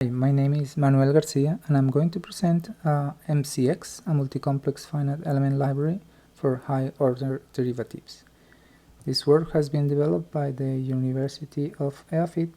Hi, my name is Manuel Garcia and I'm going to present MCX, a multi-complex finite element library for high-order derivatives. This work has been developed by the University of EAFIT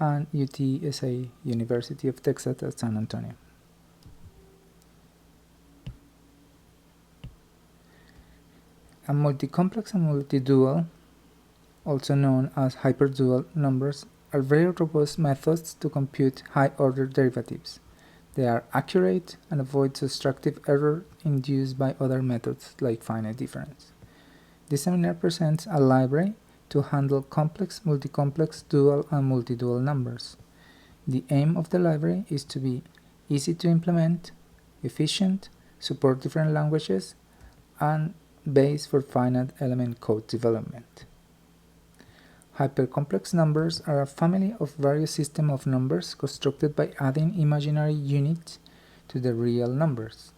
and UTSA, University of Texas at San Antonio. A multi-complex and multidual, also known as hyperdual numbers, are very robust methods to compute high-order derivatives. They are accurate and avoid destructive error induced by other methods like finite difference. This seminar presents a library to handle complex, multi-complex, dual, and multidual numbers. The aim of the library is to be easy to implement, efficient, support different languages, and base for finite element code development. Hypercomplex numbers are a family of various systems of numbers constructed by adding imaginary units to the real numbers.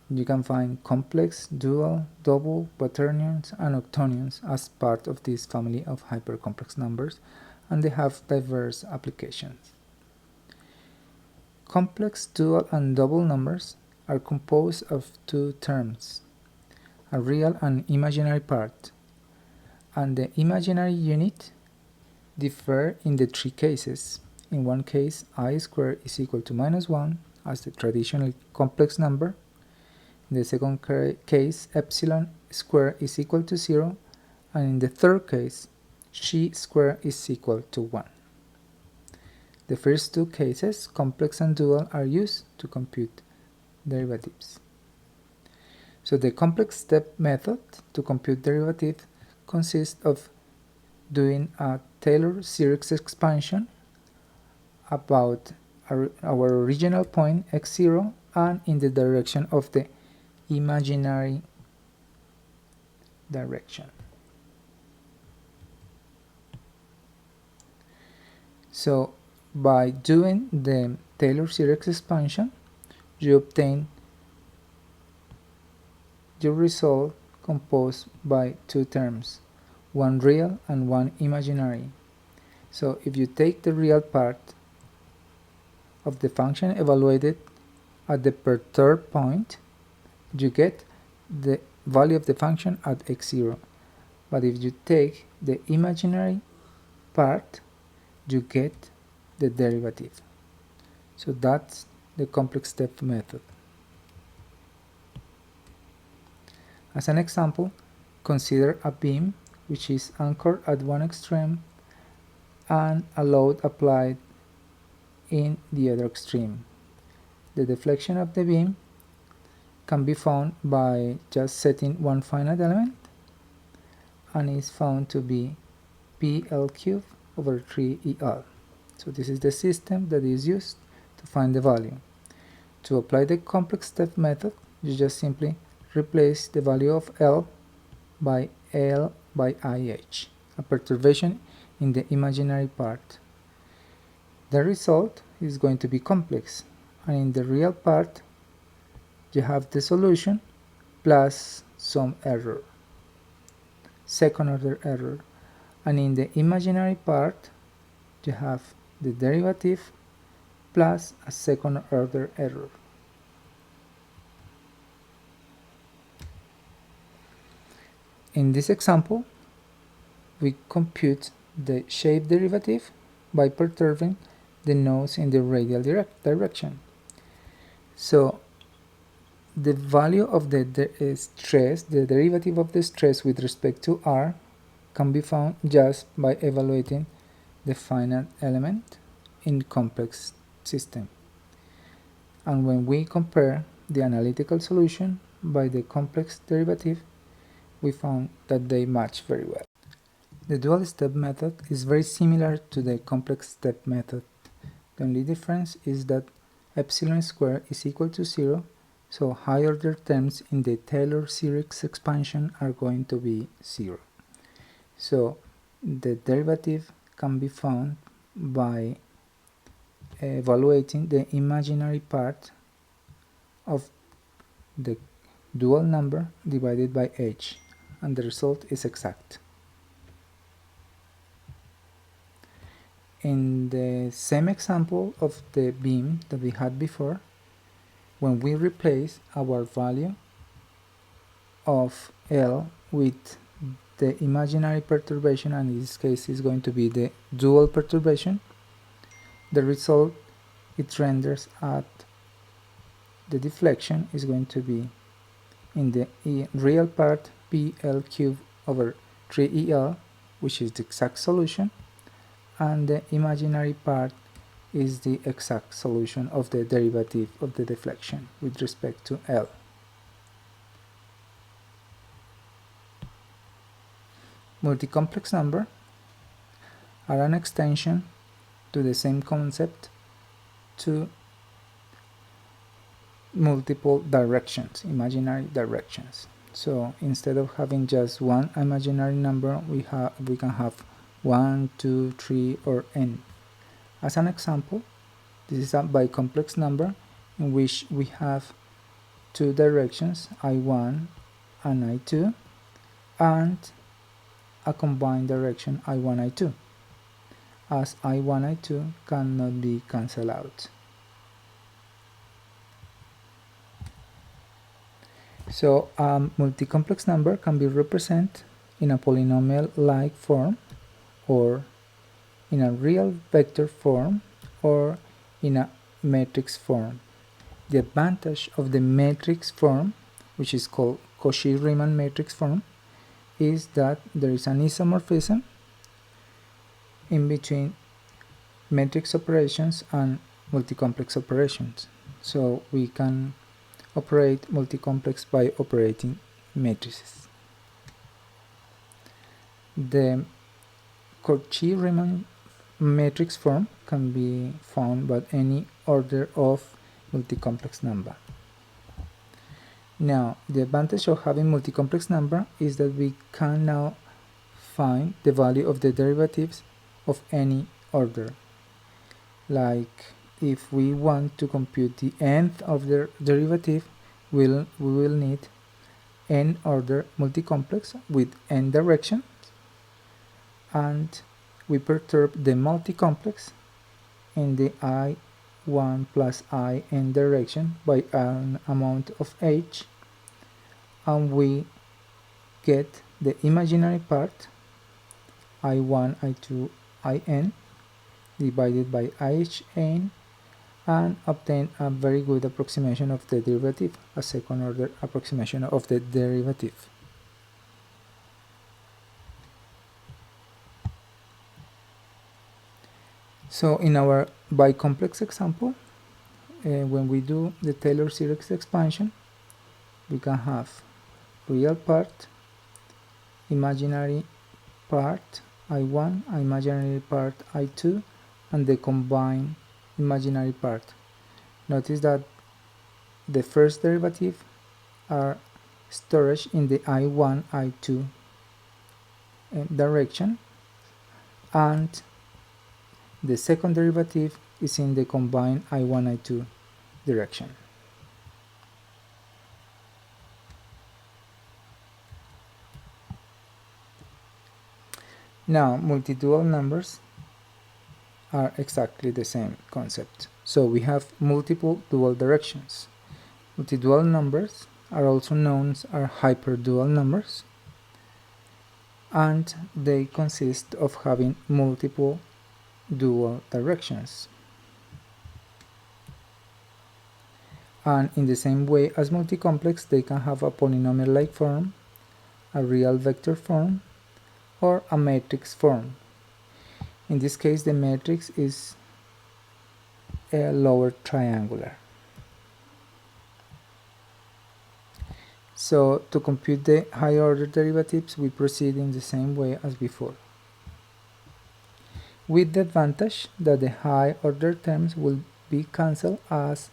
You can find complex, dual, double, quaternions, and octonions as part of this family of hypercomplex numbers, and they have diverse applications. Complex, dual, and double numbers are composed of two terms, a real and imaginary part, and the imaginary unit differ in the three cases. In one case, I squared is equal to -1 as the traditional complex number. In the second case, epsilon squared is equal to 0, and in the third case, chi squared is equal to 1. The first two cases, complex and dual, are used to compute derivatives. So the complex step method to compute derivative consists of doing a Taylor series expansion about our original point x0 and in the direction of the imaginary direction. So by doing the Taylor series expansion, you obtain your result composed by two terms, one real and one imaginary. So if you take the real part of the function evaluated at the perturbed point, you get the value of the function at x0. But if you take the imaginary part, you get the derivative. So that's the complex step method. As an example, consider a beam which is anchored at one extreme and a load applied in the other extreme. The deflection of the beam can be found by just setting one finite element, and is found to be PL cubed over 3EL. So this is the system that is used to find the value. To apply the complex step method, you just simply replace the value of L by IH, a perturbation in the imaginary part. The result is going to be complex, and in the real part you have the solution plus some error, second order error, and in the imaginary part you have the derivative plus a second order error. In this example, we compute the shape derivative by perturbing the nodes in the radial direction. So the value of the stress, the derivative of the stress with respect to r, can be found just by evaluating the finite element in complex system. And when we compare the analytical solution by the complex derivative, we found that they match very well. The dual step method is very similar to the complex step method. The only difference is that epsilon squared is equal to 0, so high order terms in the Taylor series expansion are going to be 0. So the derivative can be found by evaluating the imaginary part of the dual number divided by h, and the result is exact. In the same example of the beam that we had before, when we replace our value of L with the imaginary perturbation, and in this case is going to be the dual perturbation, the result it renders at the deflection is going to be in the real part PL cubed over 3EL, which is the exact solution, and the imaginary part is the exact solution of the derivative of the deflection with respect to L. Multicomplex numbers are an extension to the same concept to multiple directions, imaginary directions. So instead of having just one imaginary number, we can have 1, 2, 3, or n. As an example, this is a bicomplex number in which we have two directions, I1 and I2, and a combined direction I1, I2, as I1, I2 cannot be cancelled out. So a multicomplex number can be represented in a polynomial-like form, or in a real vector form, or in a matrix form. The advantage of the matrix form, which is called Cauchy-Riemann matrix form, is that there is an isomorphism in between matrix operations and multicomplex operations. So we can operate multicomplex by operating matrices. The Cauchy-Riemann matrix form can be found by any order of multicomplex number. Now, the advantage of having multicomplex number is that we can now find the value of the derivatives of any order. Like if we want to compute the nth of the derivative, we will need n order multicomplex with n directions, and we perturb the multicomplex in the I1 plus in direction by an amount of h, and we get the imaginary part I1, I2, In divided by IHN, and obtain a very good approximation of the derivative, a second order approximation of the derivative. So in our bicomplex example, when we do the Taylor series expansion, we can have real part, imaginary part I1, imaginary part I2, and the combined imaginary part. Notice that the first derivative are stored in the I1, I2 direction, and the second derivative is in the combined I1, I2 direction. Now, multidual numbers are exactly the same concept. So we have multiple dual directions. Multidual numbers are also known as hyperdual numbers, and they consist of having multiple dual directions. And in the same way as multicomplex, they can have a polynomial-like form, a real vector form, or a matrix form. In this case, the matrix is a lower triangular. So to compute the higher order derivatives, we proceed in the same way as before, with the advantage that the high order terms will be cancelled as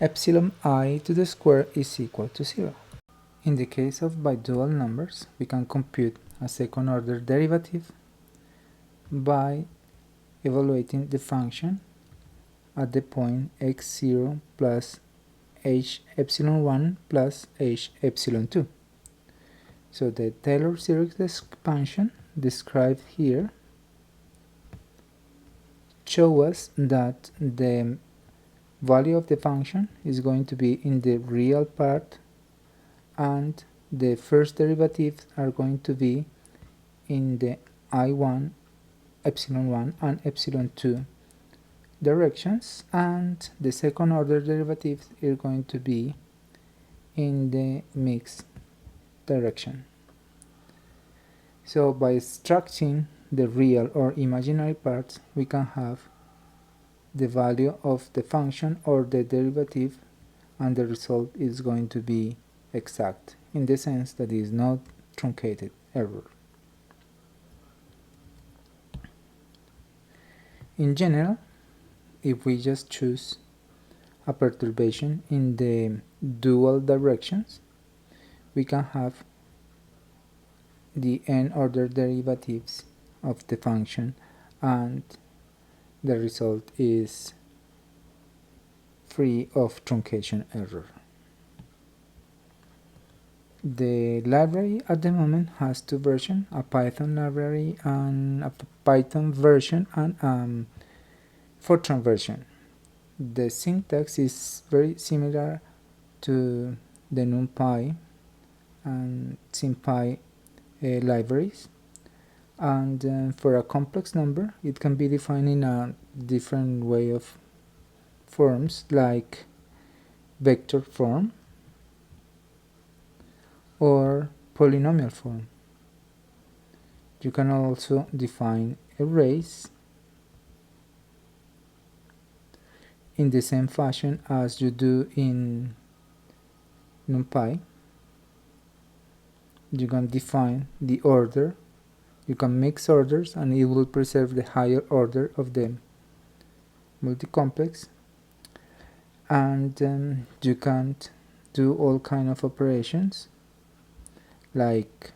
epsilon I to the square is equal to 0. In the case of bidual numbers, we can compute a second order derivative by evaluating the function at the point x0 plus h epsilon 1 plus h epsilon 2. So the Taylor series expansion described here shows us that the value of the function is going to be in the real part, and the first derivatives are going to be in the I1, epsilon 1 and epsilon 2 directions, and the second order derivatives are going to be in the mixed direction. So by extracting the real or imaginary parts, we can have the value of the function or the derivative, and the result is going to be exact, in the sense that it is not truncated error. In general, if we just choose a perturbation in the dual directions, we can have the n-order derivatives of the function, and the result is free of truncation error. The library at the moment has two versions, a Python library and a Python version and Fortran version. The syntax is very similar to the NumPy and SymPy libraries, and for a complex number it can be defined in a different way of forms, like vector form or polynomial form. You can also define arrays in the same fashion as you do in NumPy. You can define the order, you can mix orders, and it will preserve the higher order of the multicomplex, and you can do all kind of operations like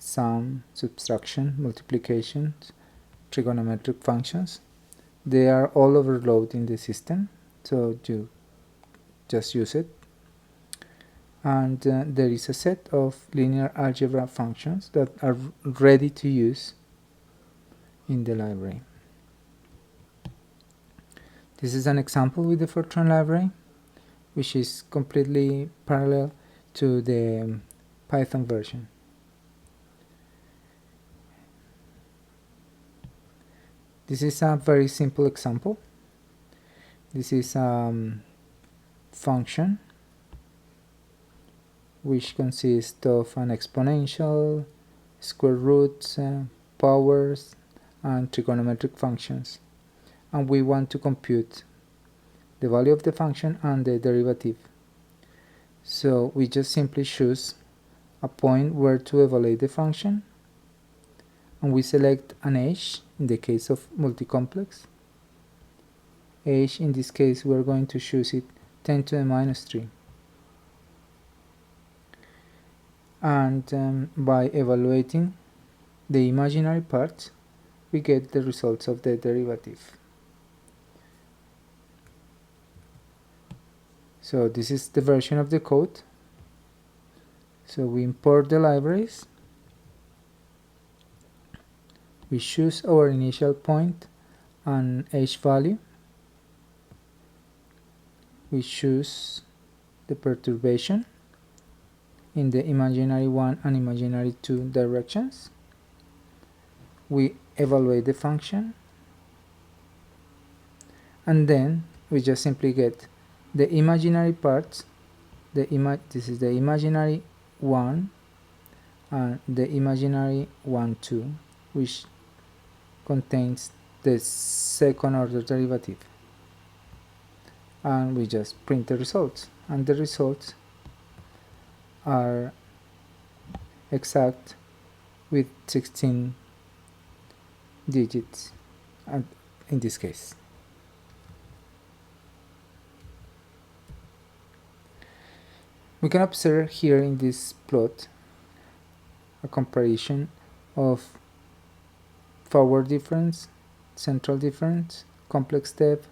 sum, subtraction, multiplication, trigonometric functions. They are all overloaded in the system, so you just use it. And there is a set of linear algebra functions that are ready to use in the library. This is an example with the Fortran library, which is completely parallel to the Python version. This is a very simple example. This is a function which consists of an exponential, square roots, powers, and trigonometric functions, and we want to compute the value of the function and the derivative. So we just simply choose a point where to evaluate the function, and we select an age in the case of multicomplex. Age, in this case, we're going to choose it 10 to the minus 3. And by evaluating the imaginary parts, we get the results of the derivative. So this is the version of the code. So we import the libraries, we choose our initial point and age value, we choose the perturbation in the imaginary 1 and imaginary 2 directions, we evaluate the function, and then we just simply get the imaginary parts. This is the imaginary 1 and the imaginary 1, 2, which contains the second order derivative, and we just print the results, and the results are exact with 16 digits in this case. We can observe here in this plot a comparison of forward difference, central difference, complex step,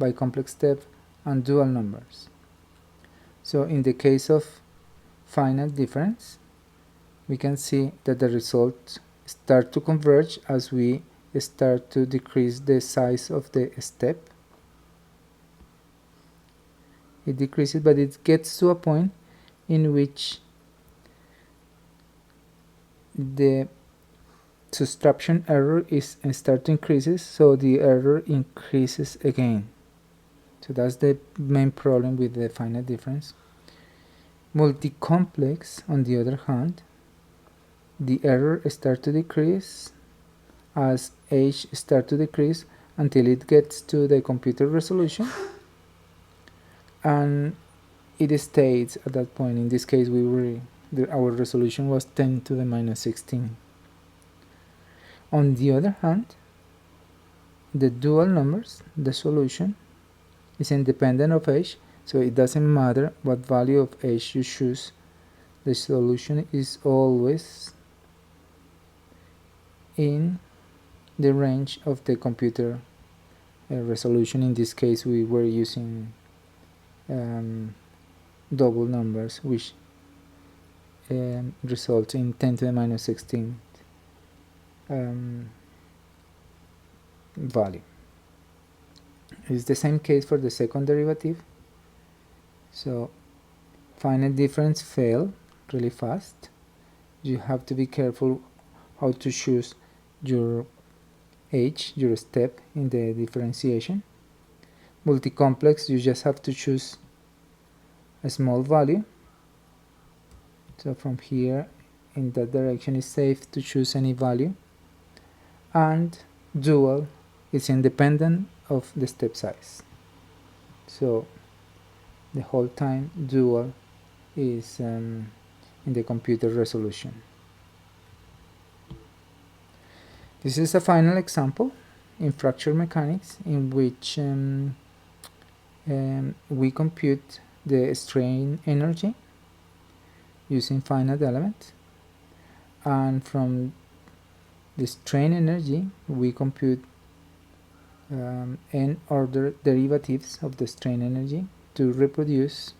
bicomplex step, and dual numbers. So in the case of finite difference, we can see that the results start to converge as we start to decrease the size of the step. It decreases, but it gets to a point in which the subtraction error is start to increases, so the error increases again. So that's the main problem with the finite difference. Multicomplex, on the other hand, the error starts to decrease as age starts to decrease until it gets to the computer resolution, and it stays at that point. In this case, our resolution was 10 to the minus 16. On the other hand, the dual numbers, the solution, is independent of age, so it doesn't matter what value of age you choose, the solution is always in the range of the computer resolution. In this case, we were using double numbers, which results in 10 to the minus 16 value. It's the same case for the second derivative. So finite difference fail really fast. You have to be careful how to choose your age, your step in the differentiation. Multicomplex, you just have to choose a small value. So from here in that direction it's safe to choose any value. And dual is independent of the step size. So the whole time dual is in the computer resolution. This is a final example in fracture mechanics in which we compute the strain energy using finite element, and from the strain energy we compute n order derivatives of the strain energy to reproduce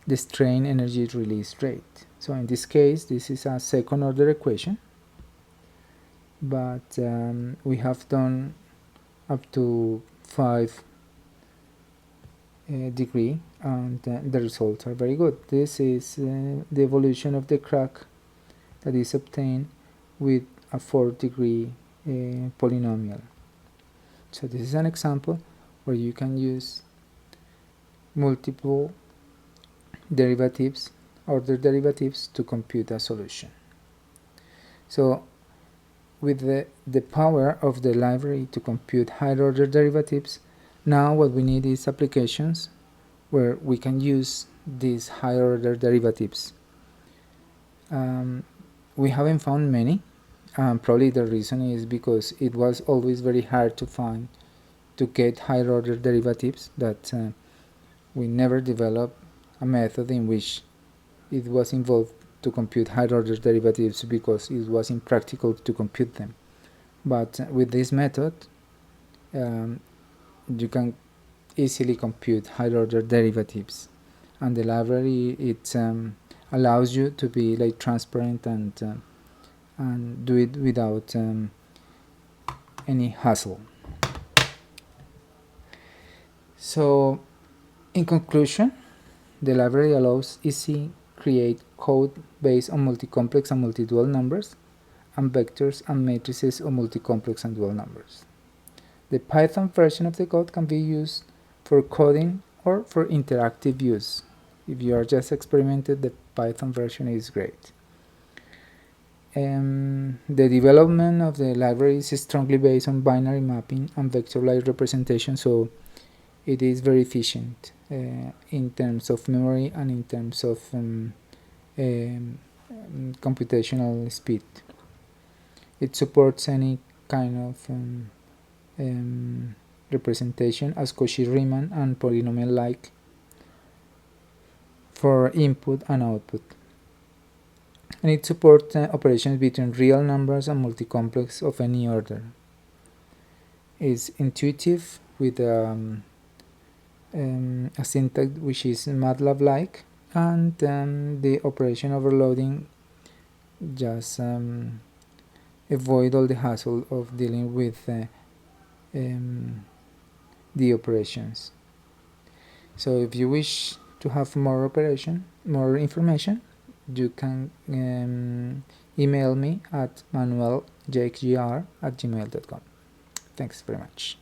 the strain energy release rate. So in this case this is a second order equation, but we have done up to 5 degree, and the results are very good. This is the evolution of the crack that is obtained with a 4 degree polynomial. So this is an example where you can use multiple derivatives, order derivatives, to compute a solution. So with the power of the library to compute higher order derivatives, now what we need is applications where we can use these higher order derivatives. We haven't found many. Probably the reason is because it was always very hard to get higher order derivatives, that we never developed a method in which it was involved to compute higher order derivatives because it was impractical to compute them. But with this method you can easily compute higher order derivatives, and the library it allows you to be like transparent and do it without any hassle. So in conclusion, the library allows easy create code based on multicomplex and multidual numbers, and vectors and matrices of multicomplex and dual numbers. The Python version of the code can be used for coding or for interactive use. If you are just experimenting, the Python version is great. The development of the library is strongly based on binary mapping and vector-like representation, so it is very efficient in terms of memory and in terms of computational speed. It supports any kind of representation as Cauchy-Riemann and polynomial-like for input and output. And it supports operations between real numbers and multicomplex of any order. It's intuitive with a syntax which is MATLAB-like, and the operation overloading just avoid all the hassle of dealing with the operations. So if you wish to have more information, you can email me at manueljgr@gmail.com. Thanks very much.